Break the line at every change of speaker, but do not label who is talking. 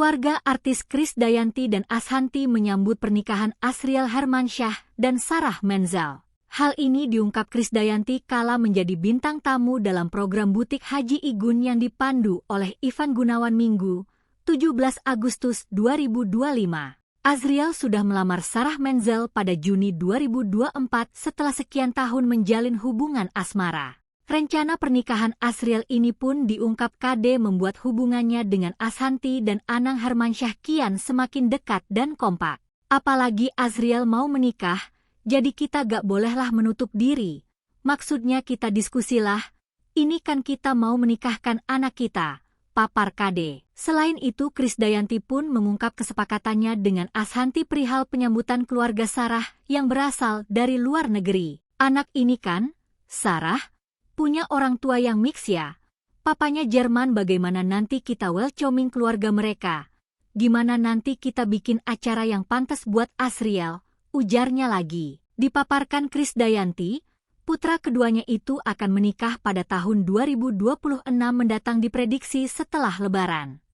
Keluarga artis Krisdayanti dan Ashanty menyambut pernikahan Asriel Hermansyah dan Sarah Menzel. Hal ini diungkap Krisdayanti kala menjadi bintang tamu dalam program Butik Haji Igun yang dipandu oleh Ivan Gunawan Minggu, 17 Agustus 2025. Asriel sudah melamar Sarah Menzel pada Juni 2024 setelah sekian tahun menjalin hubungan asmara. Rencana pernikahan Asriel ini pun diungkap KD membuat hubungannya dengan Ashanty dan Anang Hermansyah kian semakin dekat dan kompak. Apalagi Asriel mau menikah, jadi kita gak bolehlah menutup diri. Maksudnya kita diskusilah, ini kan kita mau menikahkan anak kita, papar KD. Selain itu Krisdayanti pun mengungkap kesepakatannya dengan Ashanty perihal penyambutan keluarga Sarah yang berasal dari luar negeri. Anak ini kan, Sarah, punya orang tua yang mix ya. Papanya Jerman, bagaimana nanti kita welcoming keluarga mereka? Gimana nanti kita bikin acara yang pantas buat Asriel? Ujarnya lagi. Dipaparkan Krisdayanti, putra keduanya itu akan menikah pada tahun 2026 mendatang diprediksi setelah Lebaran.